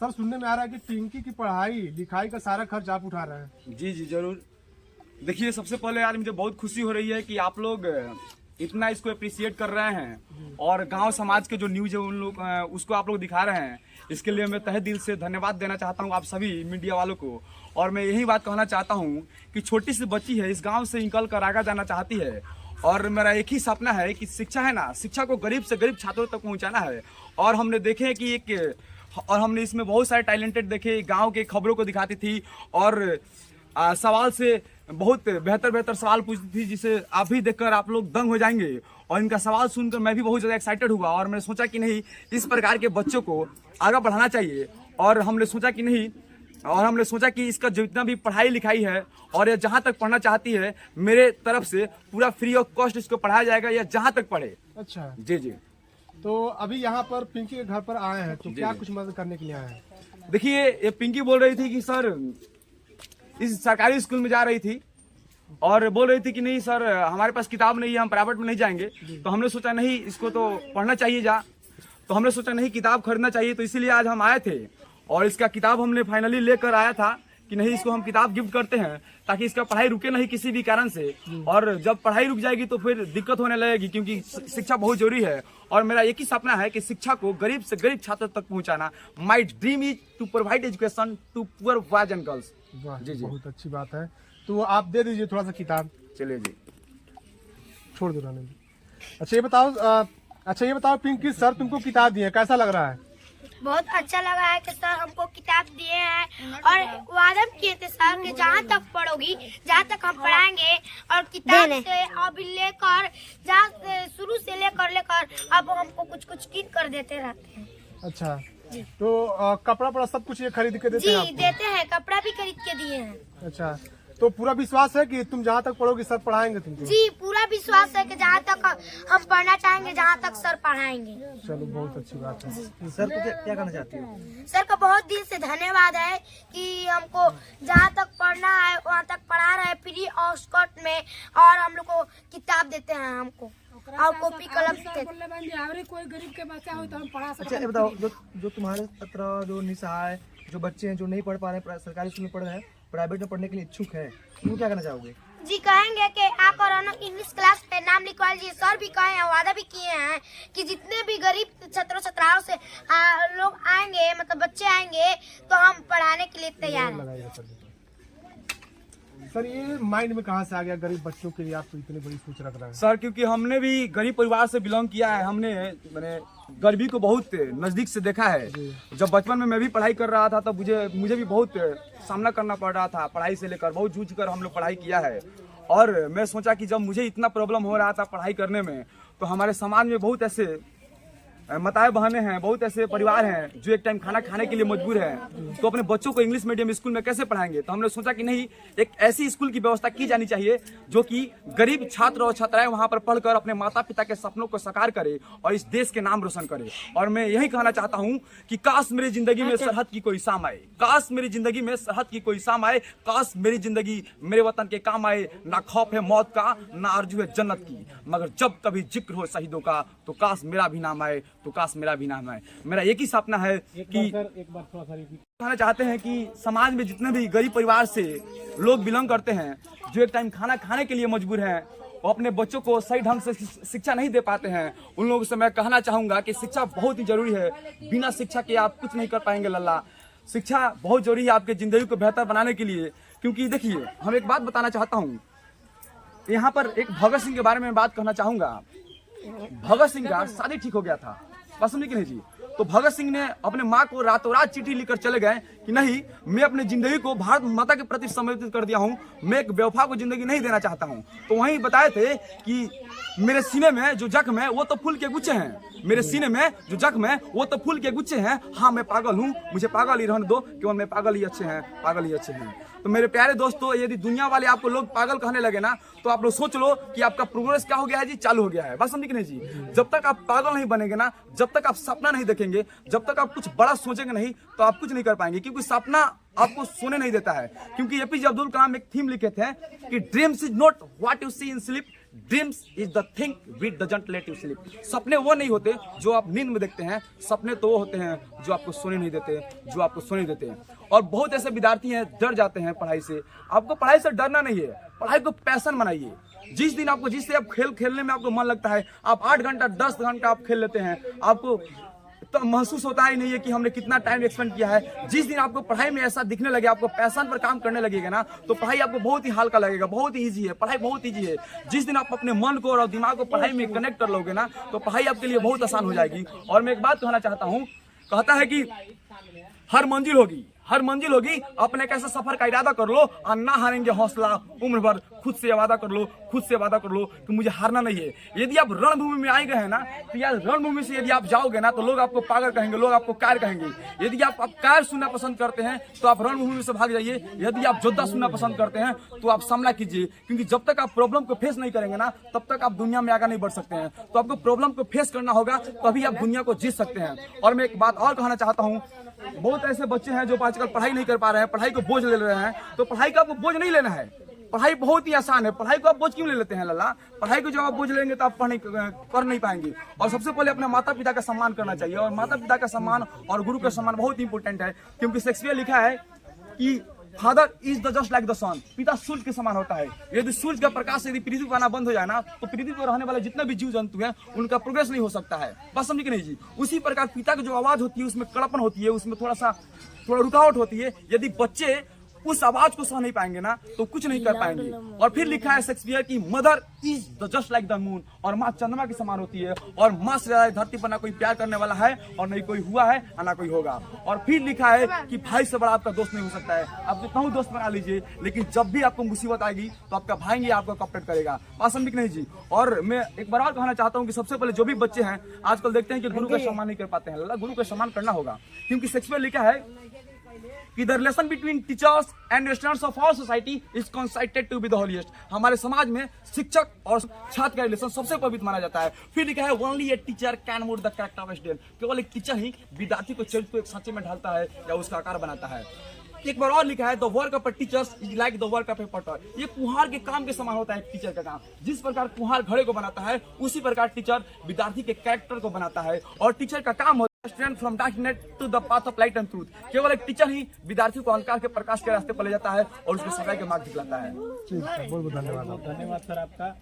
Sir सुनने में आ रहा है कि पिंकी की पढ़ाई लिखाई का सारा खर्च आप उठा रहे हैं। जी जी जरूर। देखिए सबसे पहले यार मुझे बहुत खुशी हो रही है कि आप लोग इतना इसको अप्रिशिएट कर रहे हैं और गांव समाज के जो न्यूज है उन लोग उसको आप लोग दिखा रहे हैं। इसके लिए मैं तहे दिल से धन्यवाद देना चाहता हूं आप सभी मीडिया वालों को। और मैं यही बात कहना चाहता हूं कि छोटी सी बच्ची है, इस गांव से निकल कर आगे जाना चाहती है और मेरा एक ही सपना है कि शिक्षा है ना, शिक्षा को गरीब से गरीब छात्रों तक पहुँचाना है। और हमने देखे कि हमने इसमें बहुत सारे टैलेंटेड देखे, गाँव के खबरों को दिखाती थी और सवाल से बहुत बेहतर सवाल पूछती थी जिसे आप भी देखकर आप लोग दंग हो जाएंगे। और इनका सवाल सुनकर मैं भी बहुत ज़्यादा एक्साइटेड हुआ और मैंने सोचा कि नहीं, इस प्रकार के बच्चों को आगे बढ़ाना चाहिए। और हमने सोचा कि इसका जितना भी पढ़ाई लिखाई है और ये जहाँ तक पढ़ना चाहती है मेरे तरफ से पूरा फ्री ऑफ कॉस्ट इसको पढ़ाया जाएगा, या जहाँ तक पढ़े। अच्छा जी जी। तो अभी यहाँ पर पिंकी के घर पर आए हैं तो क्या कुछ मदद करने के लिए आए हैं? देखिए ये पिंकी बोल रही थी कि सर इस सरकारी स्कूल में जा रही थी और बोल रही थी कि नहीं सर हमारे पास किताब नहीं है, हम प्राइवेट में नहीं जाएंगे। तो हमने सोचा नहीं, इसको तो पढ़ना चाहिए तो हमने सोचा नहीं किताब खरीदना चाहिए, तो इसीलिए आज हम आए थे और इसका किताब हमने फाइनली लेकर आया था कि नहीं इसको हम किताब गिफ्ट करते हैं ताकि इसका पढ़ाई रुके नहीं किसी भी कारण से। और जब पढ़ाई रुक जाएगी तो फिर दिक्कत होने लगेगी क्योंकि शिक्षा बहुत जरूरी है। और मेरा एक ही सपना है कि शिक्षा को गरीब से गरीब छात्र तक पहुंचाना। My dream is to provide education to poor boys and girls. जी जी, बहुत अच्छी बात है। तो आप दे दीजिए थोड़ा सा किताब। चलिए जी, छोड़ दो रहने दो। अच्छा ये बताओ पिंकी, सर तुमको किताब दिए, कैसा लग रहा है? बहुत अच्छा लगा है कि सर हमको किताब दिए हैं और वादा किए थे सर कि जहाँ तक पढ़ोगी, जहाँ तक हम पढ़ाएंगे। और किताब से अभी लेकर जहाँ शुरू से लेकर अब हमको कुछ कीन कर देते रहते हैं। अच्छा तो कपड़ा वपड़ा सब कुछ ये खरीद के देते जी हैं आपको? देते हैं, कपड़ा भी खरीद के दिए हैं। अच्छा तो पूरा विश्वास है कि तुम जहाँ तक पढ़ोगी सर पढ़ाएंगे तुमको? जी पूरा विश्वास है कि जहाँ तक हम पढ़ना चाहेंगे जहाँ तक सर पढ़ाएंगे। चलो बहुत अच्छी बात है। सर को क्या कहना चाहती हो? सर का बहुत दिल से धन्यवाद है कि हमको जहाँ तक पढ़ना है वहाँ तक पढ़ा रहे फ्री ऑफ कॉस्ट में। और हम लोग को किताब देते हैं हमको और कॉपी कलम। कोई गरीब के बच्चा हो तो हम पढ़ा सकते। अच्छा ये बताओ, जो तुम्हारे छात्र जो निसहाय जो बच्चे हैं जो नहीं पढ़ पा रहे हैं, सरकारी स्कूल में पढ़ रहे हैं, प्राइवेट में पढ़ने के लिए इच्छुक है, तुम क्या कहना चाहोगे? जी कहेंगे कि आकर इंग्लिश क्लास पे नाम लिखवा लीजिए। सर भी कहे हैं, वादा भी किए हैं कि जितने भी गरीब छात्रों छात्राओं से लोग आएंगे, मतलब बच्चे आएंगे तो हम पढ़ाने के लिए तैयार हैं। सर ये माइंड में कहाँ से आ गया गरीब बच्चों के लिए आप इतनी बड़ी सोच रख रहे हैं? सर क्योंकि हमने भी गरीब परिवार से बिलोंग किया है, हमने मैंने गरीबी को बहुत नजदीक से देखा है। जब बचपन में मैं भी पढ़ाई कर रहा था तब मुझे भी बहुत सामना करना पड़ रहा था। पढ़ाई से लेकर बहुत जूझ कर हम लोग पढ़ाई किया है। और मैं सोचा कि जब मुझे इतना प्रॉब्लम हो रहा था पढ़ाई करने में, तो हमारे समाज में बहुत ऐसे माताएं बहनें हैं, बहुत ऐसे परिवार हैं जो एक टाइम खाना खाने के लिए मजबूर हैं, तो अपने बच्चों को इंग्लिश मीडियम स्कूल में कैसे पढ़ाएंगे। तो हमने सोचा कि नहीं, एक ऐसी स्कूल की व्यवस्था की जानी चाहिए जो कि गरीब छात्र और छात्राएं वहां पर पढ़कर अपने माता पिता के सपनों को साकार करे और इस देश के नाम रोशन करे। और मैं यही कहना चाहता हूं कि काश मेरी जिंदगी में सरहद की कोई शाम आए, काश मेरी जिंदगी में सरहद की कोई शाम आए, काश मेरी जिंदगी मेरे वतन के काम आए। ना खौफ है मौत का, ना आरज़ू है जन्नत की, मगर जब कभी जिक्र हो शहीदों का तो काश मेरा भी नाम आए, तो काश मेरा भी नाम है। मेरा एक ही सपना है कि कहना चाहते हैं कि समाज में जितने भी गरीब परिवार से लोग बिलोंग करते हैं, जो एक टाइम खाना खाने के लिए मजबूर हैं, वो अपने बच्चों को सही ढंग से शिक्षा नहीं दे पाते हैं, उन लोगों से मैं कहना चाहूंगा कि शिक्षा बहुत ही जरूरी है। बिना शिक्षा के आप कुछ नहीं कर पाएंगे लल्ला। शिक्षा बहुत जरूरी है आपके जिंदगी को बेहतर बनाने के लिए। क्योंकि देखिए हम एक बात बताना चाहता हूँ, यहाँ पर एक भगत सिंह के बारे में बात कहना चाहूंगा। भगत सिंह का शादी ठीक हो गया था, पसंद नहीं जी। तो भगत सिंह ने अपने माँ को रातों रात चिट्ठी लिखकर चले गए कि नहीं, मैं अपनी जिंदगी को भारत माता के प्रति समर्पित कर दिया हूँ, मैं एक बेवफा को जिंदगी नहीं देना चाहता हूँ। तो वहीं बताए थे कि मेरे सीने में जो जख्म है वो तो फूल के गुच्छे हैं, मेरे सीने में जो जख्म है वो तो फूल के गुच्छे हैं। हाँ मैं पागल हूँ, मुझे पागल ही रहने दो, केवल मैं पागल ही अच्छे हैं, पागल ही अच्छे हैं। तो मेरे प्यारे दोस्तों, यदि दुनिया वाले आपको लोग पागल कहने लगे ना, तो आप लोग सोच लो कि आपका प्रोग्रेस क्या हो गया है जी, चालू हो गया है। बात समझ कि नहीं जी? जब तक आप पागल नहीं बनेंगे ना, जब तक आप सपना नहीं देखेंगे, जब तक आप कुछ बड़ा सोचेंगे नहीं, तो आप कुछ नहीं कर पाएंगे। क्योंकि सपना आपको सोने नहीं देता है। क्योंकि एपीजे अब्दुल कलाम एक थीम लिखे थे कि dreams is not what you see in sleep, dreams is the thing we doesn't let you sleep. सपने वो नहीं होते जो आप नींद में देखते हैं, सपने तो वो होते हैं जो आपको सोने नहीं देते, जो आपको सोने देते हैं। और बहुत ऐसे विद्यार्थी हैं डर जाते हैं पढ़ाई से। आपको पढ़ाई से डरना नहीं है, पढ़ाई को पैशन बनाइए। जिस दिन आपको, जिससे आप खेलने में आपको मन लगता है, आप 8 घंटा 10 घंटा आप खेल लेते हैं, आपको तो महसूस होता ही नहीं है कि हमने कितना टाइम एक्सपेंड किया है। जिस दिन आपको पढ़ाई में ऐसा दिखने लगे, आपको पैशन पर काम करने लगेगा ना, तो पढ़ाई आपको बहुत ही हल्का लगेगा, बहुत ही ईजी है, पढ़ाई बहुत ईजी है। जिस दिन आप अपने मन को और दिमाग को पढ़ाई में कनेक्ट कर लोगे ना, तो पढ़ाई आपके लिए बहुत आसान हो जाएगी। और मैं एक बात कहना चाहता हूँ, कहता है कि हर मंजिल होगी, हर मंजिल होगी, अपने कैसे सफर का इरादा कर लो और ना हारेंगे हौसला उम्र भर। खुद से वादा कर लो, खुद से वादा कर लो कि मुझे हारना नहीं है। यदि आप रणभूमि में आए गए हैं ना, तो यार रणभूमि से यदि आप जाओगे ना, तो लोग आपको पागल कहेंगे, लोग आपको कार कहेंगे। यदि आप कार सुनना पसंद करते हैं तो आप रणभूमि से भाग जाइए। यदि आप योद्धा सुनना पसंद करते हैं तो आप सामना कीजिए, क्योंकि जब तक आप प्रॉब्लम को फेस नहीं करेंगे ना, तब तक आप दुनिया में आगे नहीं बढ़ सकते हैं। तो आपको प्रॉब्लम को फेस करना होगा, तभी आप दुनिया को जीत सकते हैं। और मैं एक बात और कहना चाहता हूँ, बहुत ऐसे बच्चे हैं जो आजकल पढ़ाई नहीं कर पा रहे हैं, पढ़ाई को बोझ ले रहे हैं। तो पढ़ाई का आपको बोझ नहीं लेना है, पढ़ाई बहुत ही आसान है। पढ़ाई को आप बोझ क्यों ले लेते हैं लल्ला? पढ़ाई को जब आप बोझ लेंगे तो आप कर नहीं पाएंगे। और सबसे पहले अपने माता पिता का सम्मान करना चाहिए। और माता पिता का सम्मान और गुरु का सम्मान बहुत ही इंपॉर्टेंट है, क्योंकि शेक्सपियर लिखा है कि father is the just like the son, पिता सूर्य के समान होता है। यदि सूर्य का प्रकाश यदि पृथ्वी पर आना बंद हो जाए ना, तो पृथ्वी पर रहने वाले जितने भी जीव जंतु हैं उनका प्रोग्रेस नहीं हो सकता है। बस समझे कि नहीं जी? उसी प्रकार पिता की जो आवाज होती है उसमें कड़पन होती है, उसमें थोड़ा रुकावट होती है। यदि बच्चे उस आवाज को सह नहीं पाएंगे ना, तो कुछ नहीं कर पाएंगे। और फिर लिखा है शेक्सपियर की mother is the just like the moon, और माँ चंद्रमा के समान होती है। और माँ से ज्यादा धरती पर ना कोई प्यार करने वाला है, और नहीं कोई हुआ है और ना कोई होगा। और फिर लिखा है कि भाई से बड़ा आपका दोस्त नहीं हो सकता है। आप जितना ही दोस्त बना लीजिए, लेकिन जब भी आपको मुसीबत आएगी तो आपका भाई ही आपको कॉपरेट करेगा। बात समझ नहीं जी? और मैं एक बार और कहना चाहता हूँ कि सबसे पहले जो भी बच्चे हैं आजकल देखते हैं कि गुरु का सम्मान नहीं कर पाते हैं। गुरु का सम्मान करना होगा, क्योंकि शेक्सपियर लिखा है कि the relation between teachers and students of our society is considered to be the holiest। हमारे समाज में शिक्षक और छात्र का रिलेशन सबसे पवित्र माना जाता है। फिर लिखा है only a teacher can mold the character of a student। केवल एक टीचर ही विद्यार्थी को चरित्र को एक सांचे में ढालता है या उसका आकार बनाता है। एक बार और लिखा है the work of a teachers is like the work of A Potter. ये कुम्हार के काम के समान होता है टीचर का काम। जिस प्रकार कुम्हार घड़े को बनाता है, उसी प्रकार टीचर विद्यार्थी के कैरेक्टर को बनाता है। और टीचर का काम student from darkness to the path of light and truth. केवल एक टीचर ही विद्यार्थी को अंधकार के प्रकाश के रास्ते पर ले जाता है और उसको सच्चाई के मार्ग दिखलाता है। ठीक है, बहुत बहुत धन्यवाद। धन्यवाद सर आपका।